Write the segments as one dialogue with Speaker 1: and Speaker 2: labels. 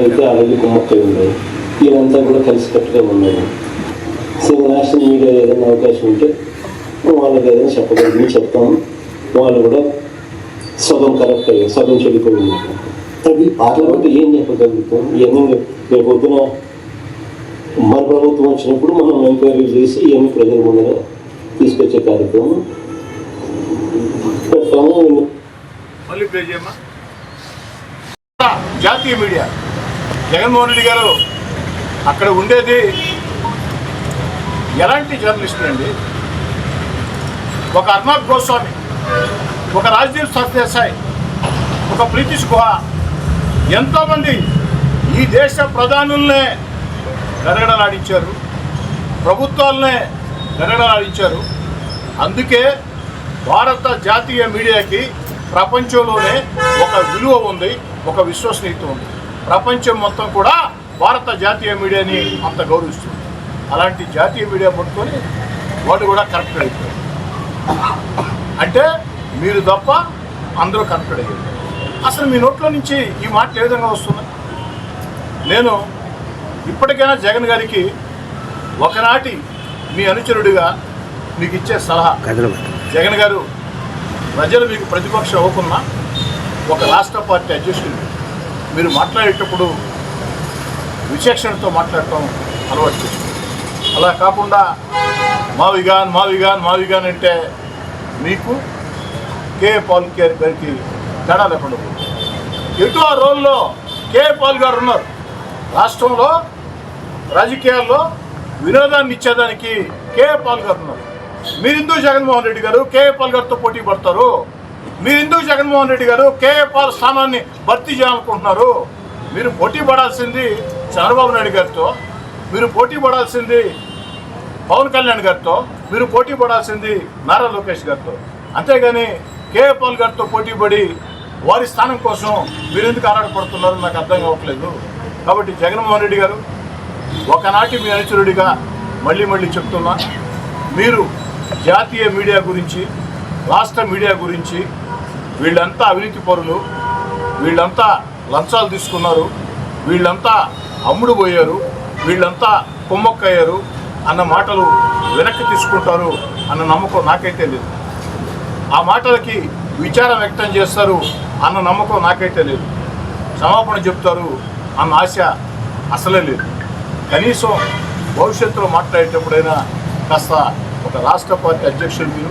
Speaker 1: అయితే ఆల్రెడీ కుమ్మక్కలు ఉన్నాయి. వీళ్ళంతా కూడా కలిసికట్టుగా ఉన్నారు. సో నేషనల్ మీడియా ఏదైనా అవకాశం ఉంటే వాళ్ళకి ఏదైనా చెప్పగలిగి చెప్తాము. వాళ్ళు కూడా సగం కరెక్ట్ అయ్యారు, సగం చెడిపోయింది. అది పార్లమెంట్ ఏం చెప్పగలుగుతాం? ఇవన్నీ రేపు పొద్దున మన ప్రభుత్వం వచ్చినప్పుడు మనం ఎంక్వైరీ చేసి ఇవన్నీ ప్రజల ముందర తీసుకొచ్చే కార్యక్రమం పెడతాము.
Speaker 2: మళ్ళీ ప్లే చేయమ్మా. జాతీయ మీడియా జగన్మోహన్ రెడ్డి గారు అక్కడ ఉండేది ఎలాంటి జర్నలిస్టులు అండి? ఒక అర్నాబ్ గోస్వామి, ఒక రాజ్దీప్ సర్దేశాయ్, ఒక ప్రీతిష్ గుహ, ఎంతోమంది ఈ దేశ ప్రధానులనే గడగడలాడించారు, ప్రభుత్వాలనే గడగడలాడించారు. అందుకే భారత జాతీయ మీడియాకి ప్రపంచంలోనే ఒక విలువ ఉంది, ఒక విశ్వసనీయత ఉంది. ప్రపంచం మొత్తం కూడా భారత జాతీయ మీడియాని అంత గౌరవిస్తుంది. అలాంటి జాతీయ మీడియా పట్టుకొని వాళ్ళు కూడా కరెక్ట్ అయిపోయారు. అంటే మీరు తప్ప అందరూ కరెక్ట్ అయ్యారు. అసలు మీ నోట్లో నుంచి ఈ మాట ఏ విధంగా వస్తుంది? నేను ఇప్పటికైనా జగన్ గారికి ఒకనాటి మీ అనుచరుడిగా మీకు ఇచ్చే సలహా, జగన్ గారు ప్రజలు మీకు ప్రతిపక్షం అవ్వకున్నా ఒక రాష్ట్ర పార్టీ అధ్యక్షుడు మీరు మాట్లాడేటప్పుడు విచక్షణతో మాట్లాడటం అలవాటు చేస్తుంది. అలా కాకుండా మావిగాన్ అంటే మీకు కే పాల్ గారికి తేడా లేకుండా పోతుంది. ఎటు ఆ రోల్లో కే పాల్ గారు ఉన్నారు. రాష్ట్రంలో రాజకీయాల్లో వినోదాన్ని ఇచ్చేదానికి కే పాల్ గారు ఉన్నారు. మీరెందుకు జగన్మోహన్ రెడ్డి గారు కే పాల్ గారితో పోటీ పడతారు? మీరెందుకు జగన్మోహన్ రెడ్డి గారు కే పాల్ స్థానాన్ని భర్తీ చేయాలనుకుంటున్నారు? మీరు పోటీ పడాల్సింది చంద్రబాబు నాయుడు గారితో, మీరు పోటీ పడాల్సింది పవన్ కళ్యాణ్ గారితో, మీరు పోటీ పడాల్సింది నారా లోకేష్ గారితో. అంతేగాని కే పాల్ గారితో పోటీ పడి వారి స్థానం కోసం మీరు ఎందుకు ఆరాటపడుతున్నారో నాకు అర్థం కావట్లేదు. కాబట్టి జగన్మోహన్ రెడ్డి గారు ఒకనాటి మీ అనుచరుడిగా మళ్ళీ చెప్తున్నా, మీరు జాతీయ మీడియా గురించి, రాష్ట్ర మీడియా గురించి వీళ్ళంతా అవినీతి పరులు, వీళ్ళంతా లంచాలు తీసుకున్నారు, వీళ్ళంతా అమ్ముడు పోయారు, వీళ్ళంతా కొమ్మక్కయ్యారు అన్న మాటలు వెనక్కి తీసుకుంటారు అన్న నమ్మకం నాకైతే లేదు. ఆ మాటలకి విచారం వ్యక్తం చేస్తారు అన్న నమ్మకం నాకైతే లేదు. క్షమాపణ చెప్తారు అన్న ఆశ అసలే లేదు. కనీసం భవిష్యత్తులో మాట్లాడేటప్పుడైనా కాస్త ఒక రాష్ట్ర పార్టీ అధ్యక్షుడు మీరు,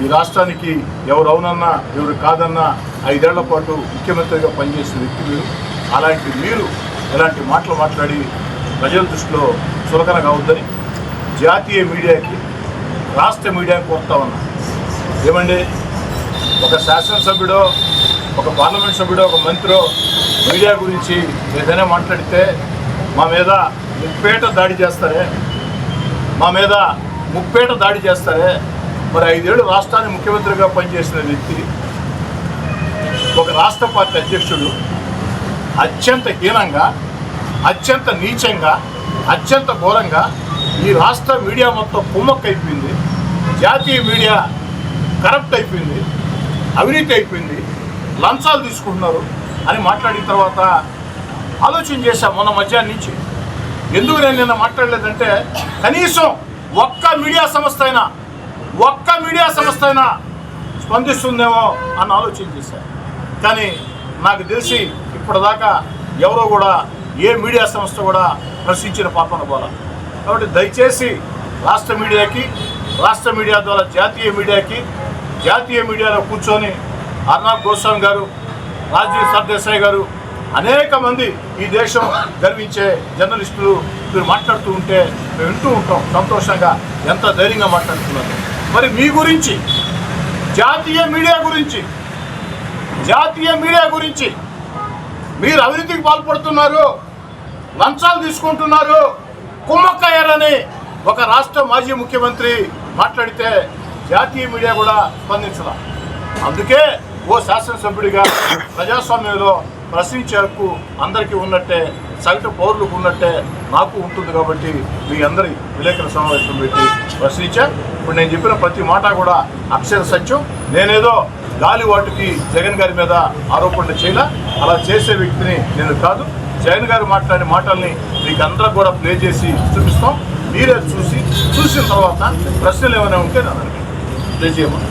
Speaker 2: ఈ రాష్ట్రానికి ఎవరు అవునన్నా ఎవరు కాదన్నా 5 ఏళ్ల పాటు ముఖ్యమంత్రిగా పనిచేసిన వ్యక్తి మీరు. అలాంటి మీరు ఇలాంటి మాటలు మాట్లాడి ప్రజల దృష్టిలో చులకన కావద్దని జాతీయ మీడియాకి, రాష్ట్ర మీడియాకి కోరుతా ఉన్నా. ఏమండి, ఒక శాసనసభ్యుడో, ఒక పార్లమెంట్ సభ్యుడో, ఒక మంత్రో మీడియా గురించి ఏదైనా మాట్లాడితే మా మీద ముప్పేట దాడి చేస్తారే, మరి 5 ఏళ్ళు రాష్ట్రాన్ని ముఖ్యమంత్రిగా పనిచేసిన వ్యక్తి, ఒక రాష్ట్ర పార్టీ అధ్యక్షుడు అత్యంత హీనంగా, అత్యంత నీచంగా, అత్యంత ఘోరంగా ఈ రాష్ట్ర మీడియా మొత్తం కుమ్మక్క అయిపోయింది, జాతీయ మీడియా కరప్ట్ అయిపోయింది, అవినీతి అయిపోయింది, లంచాలు తీసుకుంటున్నారు అని మాట్లాడిన తర్వాత ఆలోచన చేశా మొన్న మధ్యాహ్నం నుంచి. ఎందుకు నేను నిన్న మాట్లాడలేదంటే కనీసం ఒక్క మీడియా సంస్థ అయినా స్పందిస్తుందేమో అన్న ఆలోచన చేశాను. కానీ నాకు తెలిసి ఇప్పటిదాకా ఎవరో కూడా ఏ మీడియా సంస్థ కూడా ప్రశ్నించిన పాపన పోలా. కాబట్టి దయచేసి రాష్ట్ర మీడియాకి, రాష్ట్ర మీడియా ద్వారా జాతీయ మీడియాలో కూర్చొని అర్నాబ్ గోస్వామి గారు, రాజ్దీప్ సర్దేశాయ్ గారు, అనేక మంది ఈ దేశం గర్వించే జర్నలిస్టులు మీరు మాట్లాడుతూ ఉంటే మేము వింటూ ఉంటాం సంతోషంగా, ఎంత ధైర్యంగా మాట్లాడుతున్నారు. మరి మీ గురించి, జాతీయ మీడియా గురించి మీరు అవినీతికి పాల్పడుతున్నారు, లంచాలు తీసుకుంటున్నారు, కుమ్మక్కయ్యారని ఒక రాష్ట్ర మాజీ ముఖ్యమంత్రి మాట్లాడితే జాతీయ మీడియా కూడా స్పందించాల. అందుకే ఓ శాసనసభ్యుడిగా ప్రజాస్వామ్యంలో ప్రశ్నించే హక్కు అందరికీ ఉన్నట్టే, సగటు పౌరులకు ఉన్నట్టే నాకు ఉంటుంది. కాబట్టి మీ అందరి విలేకరుల సమావేశం పెట్టి ప్రశ్నించా. ఇప్పుడు నేను చెప్పిన ప్రతి మాట కూడా అక్షర సత్యం. నేనేదో గాలి వాటికి జగన్ గారి మీద ఆరోపణలు చేయలే, అలా చేసే వ్యక్తిని నేను కాదు. జగన్ గారు మాట్లాడిన మాటల్ని మీకు అందరూ కూడా ప్లే చేసి చూపిస్తాం. మీరే చూసిన తర్వాత ప్రశ్నలు ఏమైనా ఉంటే నన్ను ప్లే చేయమని.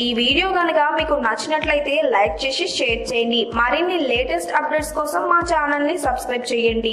Speaker 3: ఈ వీడియో కనుక మీకు నచ్చినట్లయితే లైక్ చేసి షేర్ చేయండి. మరిన్ని లేటెస్ట్ అప్డేట్స్ కోసం మా ఛానల్ ని సబ్స్క్రైబ్ చేయండి.